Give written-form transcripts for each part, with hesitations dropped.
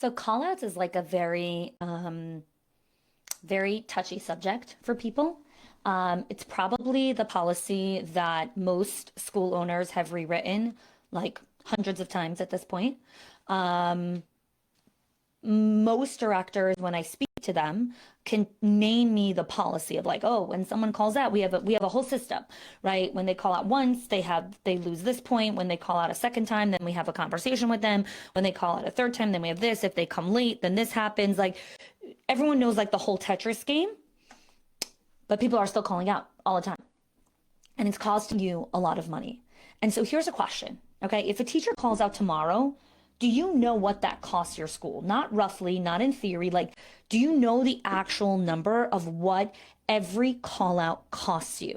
So call outs is like a very touchy subject for people. It's probably the policy that most school owners have rewritten like hundreds of times at this point. Um, Most directors, when I speak to them, can name me the policy of like, oh, when someone calls out, we have a whole system, right? When they call out once, they lose this point. When they call out a second time, then we have a conversation with them. When they call out a third time, then we have this. If they come late, then this happens. Like everyone knows like the whole Tetris game, but people are still calling out all the time. And it's costing you a lot of money. And so here's a question, okay? If a teacher calls out tomorrow, do you know what that costs your school? Not roughly, not in theory. Like, do you know the actual number of what every call out costs you?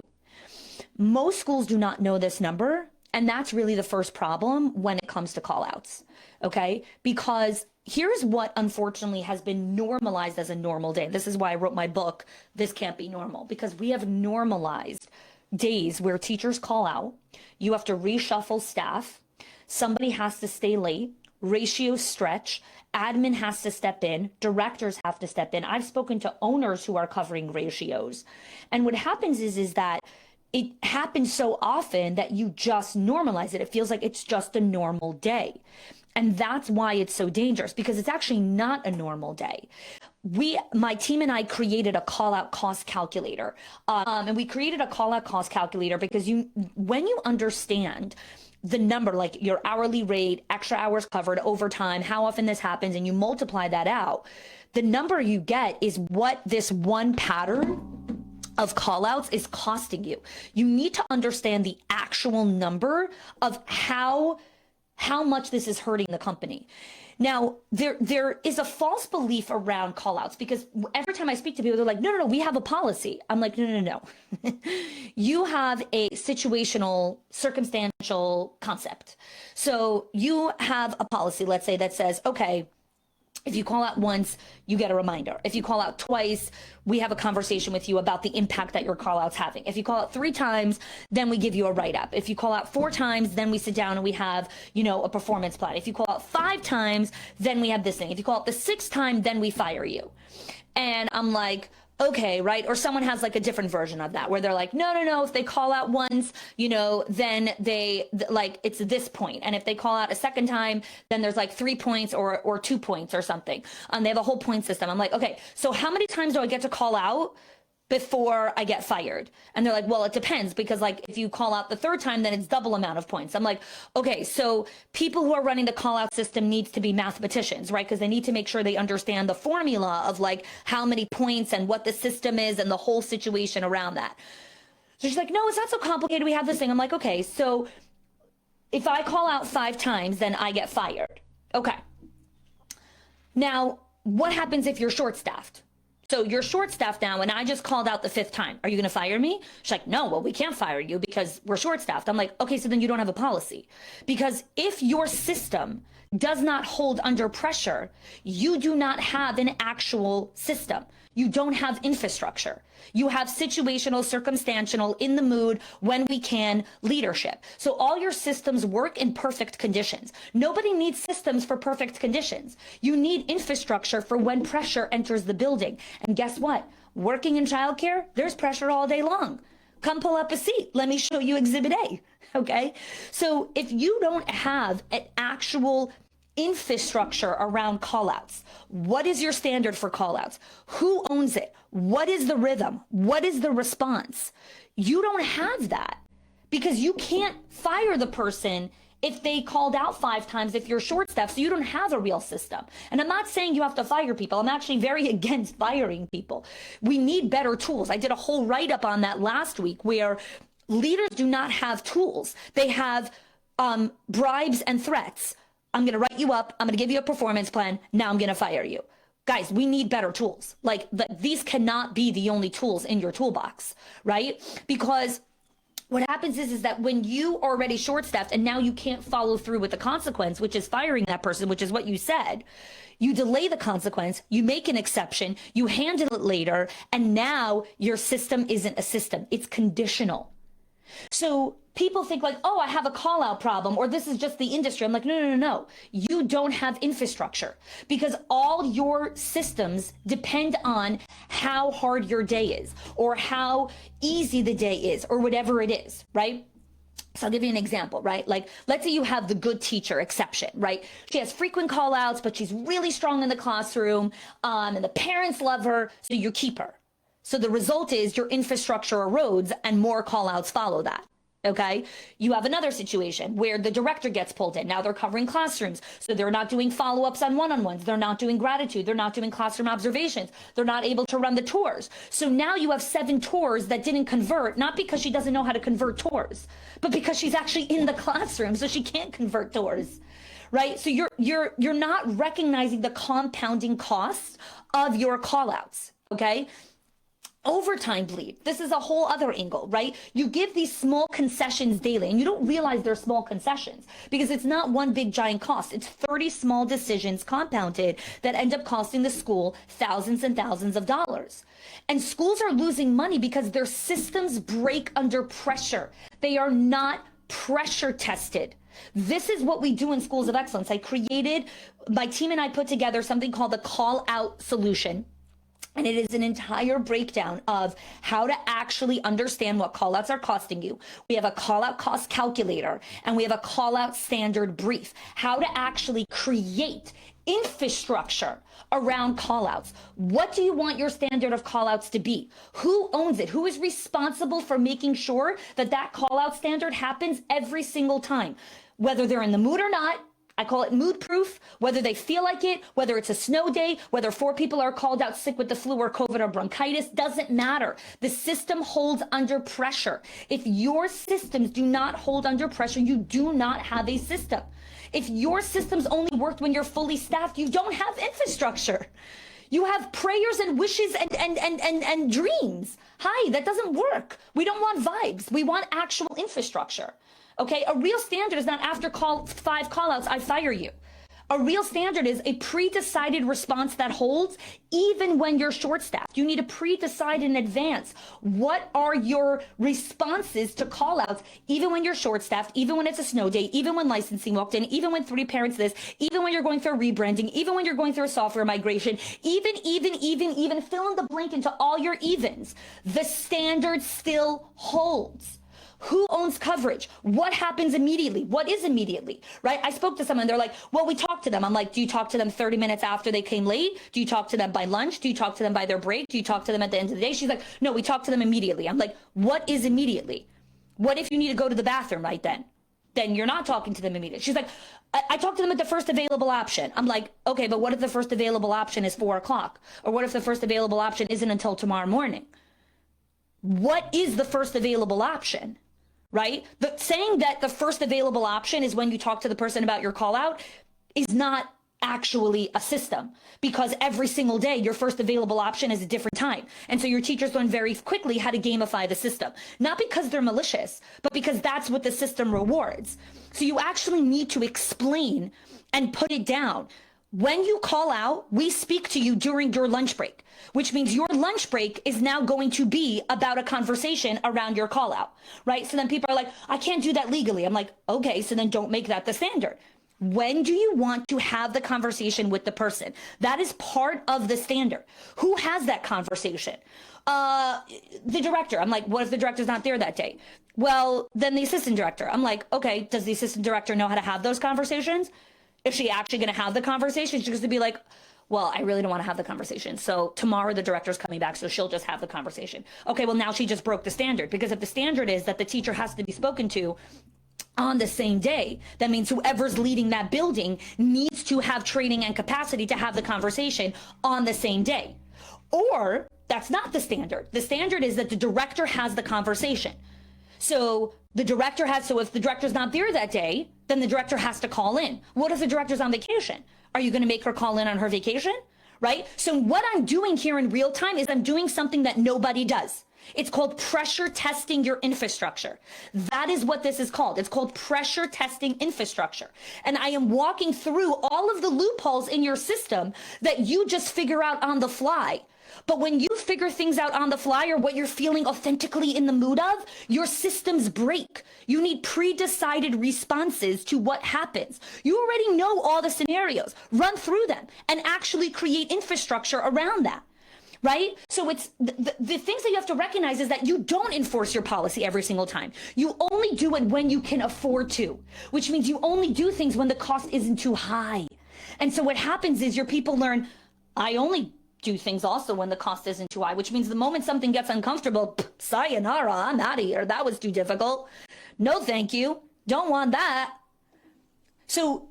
Most schools do not know this number. And that's really the first problem when it comes to call outs. Okay. Because here's what unfortunately has been normalized as a normal day. This is why I wrote my book, This Can't Be Normal, because we have normalized days where teachers call out. You have to reshuffle staff. Somebody has to stay late. Ratios stretch, admin has to step in, directors have to step in. I've spoken to owners who are covering ratios. And what happens is that it happens so often that you just normalize it. It feels like it's just a normal day. And that's why it's so dangerous, because it's actually not a normal day. My team and I created a call out cost calculator. And we created a call out cost calculator because when you understand the number, like your hourly rate, extra hours covered, overtime, how often this happens, and you multiply that out, the number you get is what this one pattern of call outs is costing you. You need to understand the actual number of how much this is hurting the company. Now, there is a false belief around call outs, because every time I speak to people, they're like, no, we have a policy. I'm like, no. You have a situational, circumstantial concept. So you have a policy, let's say, that says, okay, if you call out once, you get a reminder. If you call out twice, we have a conversation with you about the impact that your call out's having. If you call out 3 times, then we give you a write-up. If you call out 4 times, then we sit down and we have, a performance plan. If you call out 5 times, then we have this thing. If you call out the 6th time, then we fire you. And I'm like, okay, right? Or someone has like a different version of that where they're like, no, if they call out once, then they like, it's this point. And if they call out a second time, then there's like 3 points or 2 points or something. They have a whole point system. I'm like, okay, so how many times do I get to call out before I get fired? And they're like, well, it depends, because like if you call out the 3rd time, then it's double amount of points. I'm like, okay, so people who are running the call out system needs to be mathematicians, right? Because they need to make sure they understand the formula of like how many points and what the system is and the whole situation around that. So she's like, no, it's not so complicated. We have this thing. I'm like, okay, so if I call out 5 times, then I get fired. Okay. Now, what happens if you're short-staffed? So you're short-staffed now, and I just called out the 5th time. Are you going to fire me? She's like, no, well, we can't fire you because we're short-staffed. I'm like, okay, so then you don't have a policy. Because if your system does not hold under pressure, you do not have an actual system. You don't have infrastructure. You have situational, circumstantial, in the mood, when we can, leadership. So all your systems work in perfect conditions. Nobody needs systems for perfect conditions. You need infrastructure for when pressure enters the building. And guess what? Working in childcare, there's pressure all day long. Come pull up a seat. Let me show you Exhibit A. Okay? So if you don't have an actual infrastructure around callouts, what is your standard for callouts? Who owns it? What is the rhythm? What is the response? You don't have that, because you can't fire the person if they called out 5 times if you're short staffed. So you don't have a real system. And I'm not saying you have to fire people. I'm actually very against firing people. We need better tools. I did a whole write-up on that last week, where leaders do not have tools. They have bribes and threats. I'm going to write you up. I'm going to give you a performance plan. Now I'm going to fire you. Guys, we need better tools. Like these cannot be the only tools in your toolbox, right? Because what happens is that when you are already short-staffed and now you can't follow through with the consequence, which is firing that person, which is what you said, you delay the consequence, you make an exception, you handle it later, and now your system isn't a system. It's conditional. So people think like, oh, I have a call out problem, or this is just the industry. I'm like, no, no, no, no. You don't have infrastructure because all your systems depend on how hard your day is or how easy the day is or whatever it is, right? So I'll give you an example, right? Like, let's say you have the good teacher exception, right? She has frequent call outs, but she's really strong in the classroom, and the parents love her, so you keep her. So the result is your infrastructure erodes and more call outs follow that. Okay. You have another situation where the director gets pulled in. Now they're covering classrooms. So they're not doing follow-ups on one-on-ones. They're not doing gratitude. They're not doing classroom observations. They're not able to run the tours. So now you have 7 tours that didn't convert, not because she doesn't know how to convert tours, but because she's actually in the classroom. So she can't convert tours. Right. So you're not recognizing the compounding costs of your call outs. Okay. Overtime bleed. This is a whole other angle, right? You give these small concessions daily and you don't realize they're small concessions because it's not one big giant cost. It's 30 small decisions compounded that end up costing the school thousands and thousands of dollars. And schools are losing money because their systems break under pressure. They are not pressure tested. This is what we do in Schools of Excellence. My team and I put together something called the call out solution. And it is an entire breakdown of how to actually understand what callouts are costing you. We have a callout cost calculator and we have a callout standard brief. How to actually create infrastructure around callouts. What do you want your standard of callouts to be? Who owns it? Who is responsible for making sure that that callout standard happens every single time? Whether they're in the mood or not, I call it mood proof, whether they feel like it, whether it's a snow day, whether 4 people are called out sick with the flu or COVID or bronchitis, doesn't matter. The system holds under pressure. If your systems do not hold under pressure, you do not have a system. If your systems only worked when you're fully staffed, you don't have infrastructure. You have prayers and wishes and dreams. Hi, that doesn't work. We don't want vibes. We want actual infrastructure. Okay, a real standard is not after 5 callouts, I fire you. A real standard is a pre-decided response that holds even when you're short-staffed. You need to pre-decide in advance. What are your responses to callouts, even when you're short-staffed, even when it's a snow day, even when licensing walked in, even when 3 parents this, even when you're going through a rebranding, even when you're going through a software migration, even fill in the blank into all your evens. The standard still holds. Who owns coverage? What happens immediately? What is immediately, right? I spoke to someone, they're like, well, we talked to them. I'm like, do you talk to them 30 minutes after they came late? Do you talk to them by lunch? Do you talk to them by their break? Do you talk to them at the end of the day? She's like, no, we talk to them immediately. I'm like, what is immediately? What if you need to go to the bathroom right then? Then you're not talking to them immediately. She's like, I talk to them at the first available option. I'm like, okay, but what if the first available option is 4 o'clock? Or what if the first available option isn't until tomorrow morning? What is the first available option? Right? But saying that the first available option is when you talk to the person about your call out is not actually a system, because every single day your first available option is a different time. And so your teachers learn very quickly how to gamify the system, not because they're malicious, but because that's what the system rewards. So you actually need to explain and put it down. When you call out, we speak to you during your lunch break, which means your lunch break is now going to be about a conversation around your call out, right? So then people are like, I can't do that legally. I'm like, okay, so then don't make that the standard. When do you want to have the conversation with the person? That is part of the standard. Who has that conversation? The director. I'm like, what if the director's not there that day? Well, then the assistant director. I'm like, okay, does the assistant director know how to have those conversations? Is she actually going to have the conversation? She's going to be like, well, I really don't want to have the conversation. So tomorrow the director's coming back, so she'll just have the conversation. Okay, well, now she just broke the standard, because if the standard is that the teacher has to be spoken to on the same day, that means whoever's leading that building needs to have training and capacity to have the conversation on the same day. Or that's not the standard. The standard is that the director has the conversation. So if the director's not there that day, then the director has to call in. What if the director's on vacation? Are you going to make her call in on her vacation? Right? So what I'm doing here in real time is I'm doing something that nobody does. It's called pressure testing your infrastructure. That is what this is called. It's called pressure testing infrastructure. And I am walking through all of the loopholes in your system that you just figure out on the fly. But when you figure things out on the fly or what you're feeling authentically in the mood of, your systems break. You need pre-decided responses to what happens. You already know all the scenarios. Run through them and actually create infrastructure around that. Right? So it's the things that you have to recognize is that you don't enforce your policy every single time. You only do it when you can afford to, which means you only do things when the cost isn't too high. And so what happens is your people learn, I only do things also when the cost isn't too high, which means the moment something gets uncomfortable, sayonara, I'm out of here. That was too difficult. No, thank you. Don't want that. So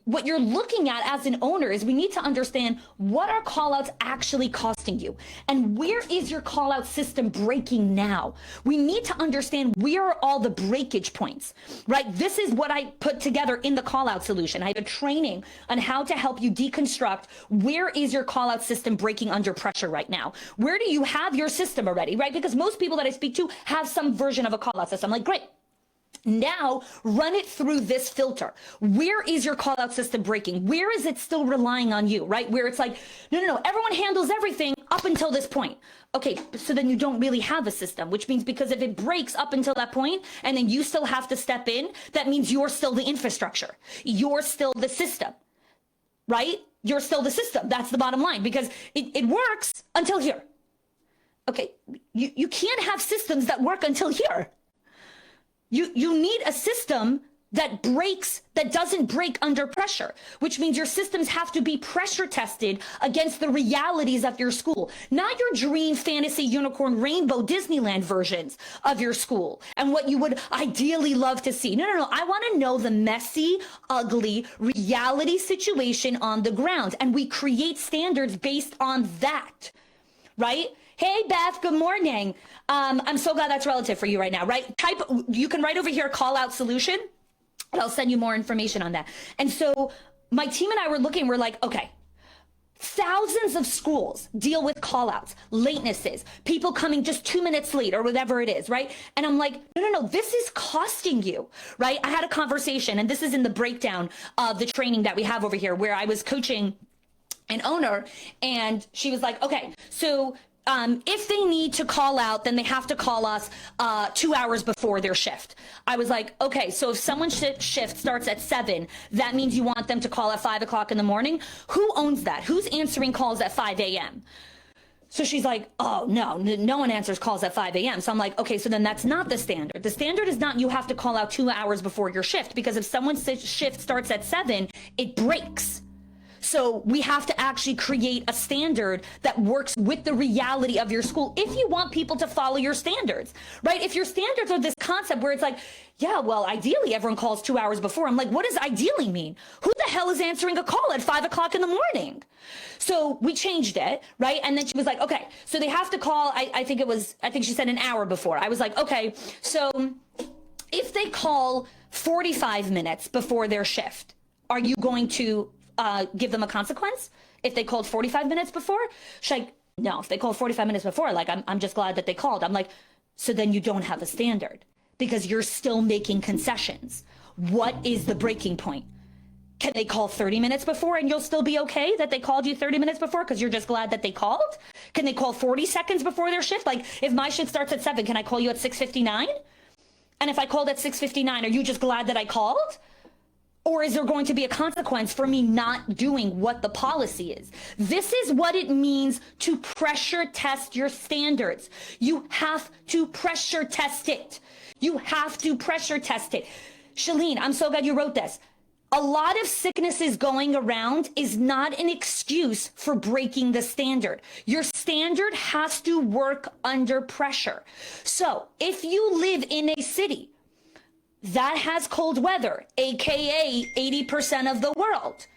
what you're looking at as an owner is we need to understand what are callouts actually costing you and where is your callout system breaking now. We need to understand where are all the breakage points, right? This is what I put together in the callout solution. I have a training on how to help you deconstruct where is your callout system breaking under pressure right now. Where do you have your system already, right? Because most people that I speak to have some version of a callout system. Like, great. Now run it through this filter. Where is your call out system breaking? Where is it still relying on you, right? Where it's like, no, everyone handles everything up until this point. Okay, so then you don't really have a system, which means because if it breaks up until that point and then you still have to step in, that means you're still the infrastructure. You're still the system, right? You're still the system. That's the bottom line because it works until here. Okay, you can't have systems that work until here. You need a system that doesn't break under pressure, which means your systems have to be pressure tested against the realities of your school, not your dream fantasy unicorn rainbow Disneyland versions of your school and what you would ideally love to see. No. I want to know the messy, ugly reality situation on the ground. And we create standards based on that, right? Hey, Beth, good morning. I'm so glad that's relative for you right now, right? You can write over here, call out solution, and I'll send you more information on that. And so my team and I were looking, we're like, okay, thousands of schools deal with call outs, latenesses, people coming just 2 minutes late or whatever it is, right? And I'm like, no, this is costing you, right? I had a conversation, and this is in the breakdown of the training that we have over here, where I was coaching an owner, and she was like, okay, so if they need to call out, then they have to call us 2 hours before their shift. I was like, okay, so if someone's shift starts at 7, that means you want them to call at 5 o'clock in the morning. Who owns that? Who's answering calls at 5 a.m.? So she's like, oh, no one answers calls at 5 a.m. So I'm like, okay, so then that's not the standard. The standard is not you have to call out 2 hours before your shift, because if someone's shift starts at 7, it breaks. So we have to actually create a standard that works with the reality of your school if you want people to follow your standards, right? If your standards are this concept where it's like, yeah, well, ideally everyone calls 2 hours before. I'm like, what does ideally mean? Who the hell is answering a call at 5 o'clock in the morning? So we changed it, right? And then she was like, okay, so they have to call, I think she said an hour before. I was like, okay, so if they call 45 minutes before their shift, are you going to give them a consequence if they called 45 minutes before? She's like, no, if they called 45 minutes before, like, I'm just glad that they called. I'm like, so then you don't have a standard because you're still making concessions. What is the breaking point? Can they call 30 minutes before and you'll still be okay that they called you 30 minutes before because you're just glad that they called? Can they call 40 seconds before their shift? Like, if my shift starts at 7, can I call you at 6:59? And if I called at 6:59, are you just glad that I called? Or is there going to be a consequence for me not doing what the policy is? This is what it means to pressure test your standards. You have to pressure test it. You have to pressure test it. Shalene, I'm so glad you wrote this. A lot of sicknesses going around is not an excuse for breaking the standard. Your standard has to work under pressure. So if you live in a city that has cold weather, aka 80% of the world,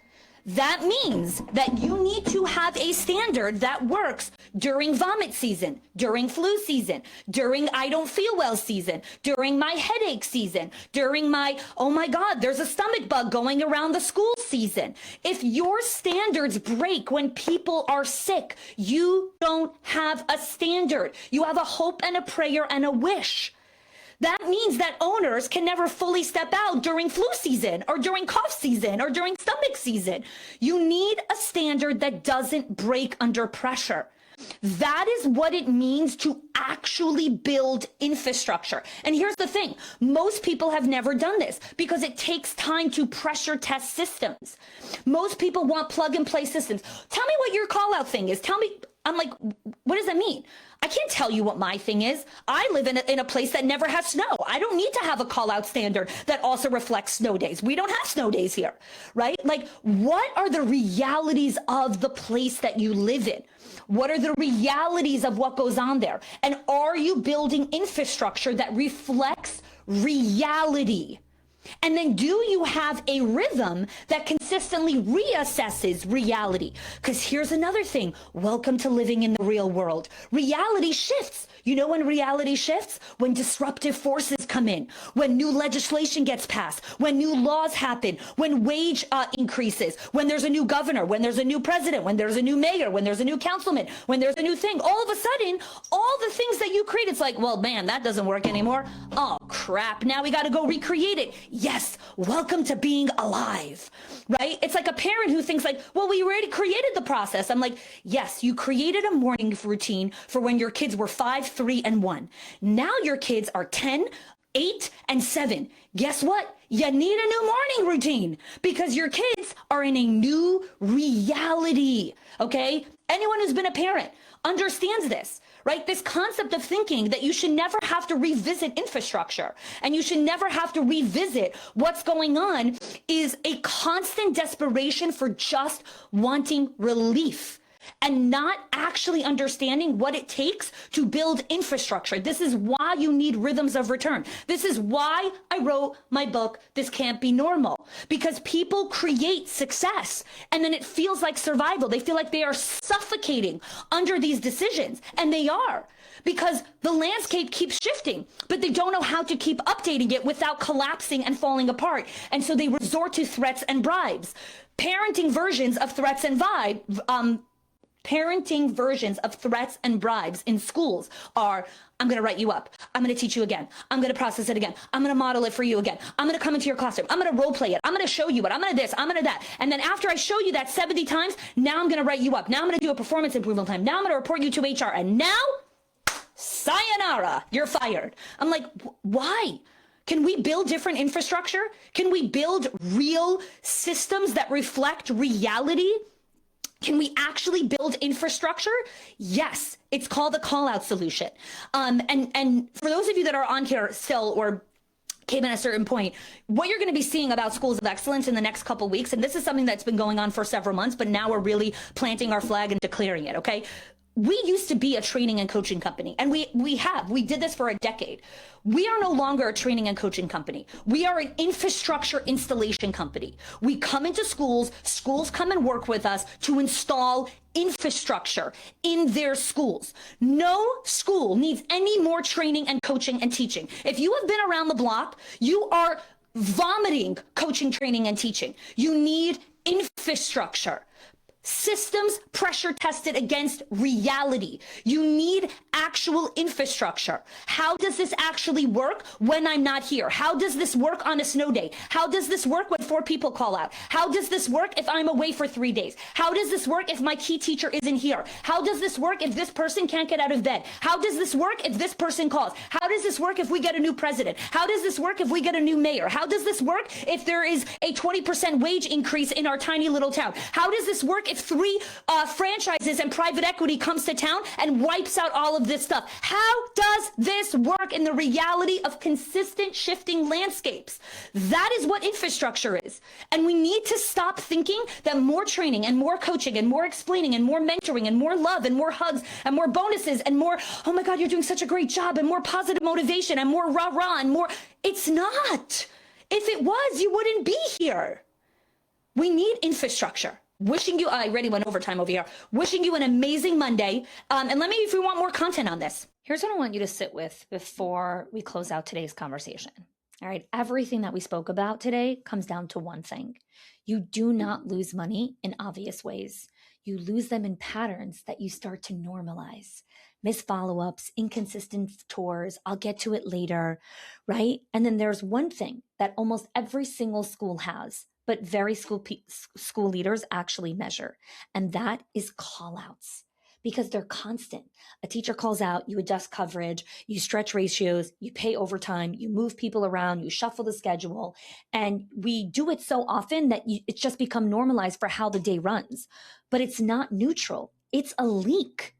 that means that you need to have a standard that works during vomit season, during flu season, during I don't feel well season, during my headache season, during my, oh my God, there's a stomach bug going around the school season. If your standards break when people are sick, you don't have a standard. You have a hope and a prayer and a wish. That means that owners can never fully step out during flu season or during cough season or during stomach season. You need a standard that doesn't break under pressure. That is what it means to actually build infrastructure. And here's the thing. Most people have never done this because it takes time to pressure test systems. Most people want plug and play systems. Tell me what your call out thing is. Tell me. I'm like, what does that mean? I can't tell you what my thing is. I live in a place that never has snow. I don't need to have a call out standard that also reflects snow days. We don't have snow days here, right? Like, what are the realities of the place that you live in? What are the realities of what goes on there? And are you building infrastructure that reflects reality? And then do you have a rhythm that consistently reassesses reality? Because here's another thing. Welcome to living in the real world. Reality shifts. You know when reality shifts? When disruptive forces come in, when new legislation gets passed, when new laws happen, when wage increases, when there's a new governor, when there's a new president, when there's a new mayor, when there's a new councilman, when there's a new thing. All of a sudden, all the things that you create, it's like, well, man, that doesn't work anymore. Oh, crap. Now we got to go recreate it. Yes. Welcome to being alive, right? It's like a parent who thinks like, well, we already created the process. I'm like, yes, you created a morning routine for when your kids were 5, 3, and 1. Now your kids are 10, 8, and 7. Guess what? You need a new morning routine because your kids are in a new reality, okay? Anyone who's been a parent understands this, right? This concept of thinking that you should never have to revisit infrastructure and you should never have to revisit what's going on is a constant desperation for just wanting relief and not actually understanding what it takes to build infrastructure. This is why you need rhythms of return. This is why I wrote my book, This Can't Be Normal, because people create success and then it feels like survival. They feel like they are suffocating under these decisions, and they are, because the landscape keeps shifting, but they don't know how to keep updating it without collapsing and falling apart. And so they resort to threats and bribes. Parenting versions of threats and threats and bribes in schools are, I'm going to write you up. I'm going to teach you again. I'm going to process it again. I'm going to model it for you again. I'm going to come into your classroom. I'm going to role play it. I'm going to show you it. I'm going to this. I'm going to that. And then after I show you that 70 times, now I'm going to write you up. Now I'm going to do a performance improvement plan. Now I'm going to report you to HR. And now, sayonara, you're fired. I'm like, why? Can we build different infrastructure? Can we build real systems that reflect reality? Can we actually build infrastructure? Yes, it's called the call-out solution. And for those of you that are on here still or came in at a certain point, what you're going to be seeing about schools of excellence in the next couple of weeks, and this is something that's been going on for several months, but now we're really planting our flag and declaring it, okay? We used to be a training and coaching company, and we did this for a decade. We are no longer a training and coaching company. We are an infrastructure installation company. We come into schools come and work with us to install infrastructure in their schools. No school needs any more training and coaching and teaching. If you have been around the block, you are vomiting coaching, training, and teaching. You need infrastructure. Systems pressure tested against reality. You need actual infrastructure. How does this actually work when I'm not here? How does this work on a snow day? How does this work when 4 people call out? How does this work if I'm away for 3 days? How does this work if my key teacher isn't here? How does this work if this person can't get out of bed? How does this work if this person calls? How does this work if we get a new president? How does this work if we get a new mayor? How does this work if there is a 20% wage increase in our tiny little town? How does this work if 3 franchises and private equity comes to town and wipes out all of this stuff? How does this work in the reality of consistent shifting landscapes? That is what infrastructure is. And we need to stop thinking that more training and more coaching and more explaining and more mentoring and more love and more hugs and more bonuses and more, oh my God, you're doing such a great job, and more positive motivation and more rah-rah and more. It's not. If it was, you wouldn't be here. We need infrastructure. Wishing you, I already went overtime over here. Wishing you an amazing Monday. And let me, if you want more content on this. Here's what I want you to sit with before we close out today's conversation. All right. Everything that we spoke about today comes down to one thing. You do not lose money in obvious ways. You lose them in patterns that you start to normalize. Missed follow-ups, inconsistent tours, I'll get to it later, right? And then there's one thing that almost every single school has, but very school leaders actually measure, and that is call-outs because they're constant. A teacher calls out, you adjust coverage, you stretch ratios, you pay overtime, you move people around, you shuffle the schedule, and we do it so often that it's just become normalized for how the day runs. But it's not neutral, it's a leak.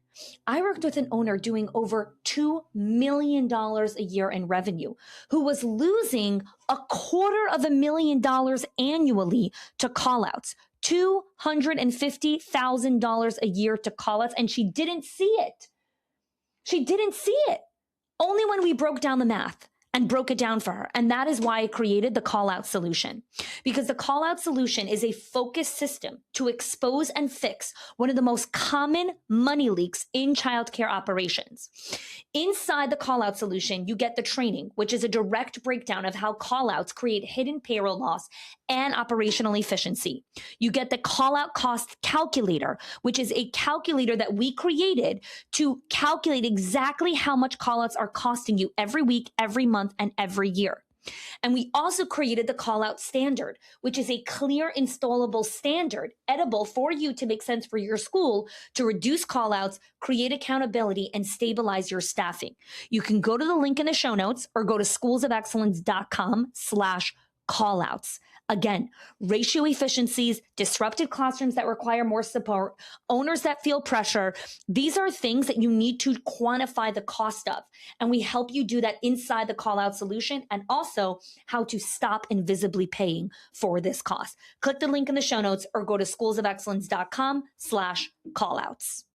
I worked with an owner doing over $2 million a year in revenue who was losing $250,000 annually to callouts, $250,000 a year to callouts, and she didn't see it. She didn't see it. Only when we broke down the math and broke it down for her. And that is why I created the call out solution, because the call out solution is a focused system to expose and fix one of the most common money leaks in childcare operations. Inside the call out solution, you get the training, which is a direct breakdown of how call outs create hidden payroll loss and operational efficiency. You get the call out cost calculator, which is a calculator that we created to calculate exactly how much call outs are costing you every week, every month, and every year. And we also created the call out standard, which is a clear installable standard, edible for you to make sense for your school to reduce call outs, create accountability, and stabilize your staffing. You can go to the link in the show notes or go to schoolsofexcellence.com/callouts. Again, ratio efficiencies, disrupted classrooms that require more support, owners that feel pressure. These are things that you need to quantify the cost of. And we help you do that inside the call out solution, and also how to stop invisibly paying for this cost. Click the link in the show notes or go to schoolsofexcellence.com/callouts.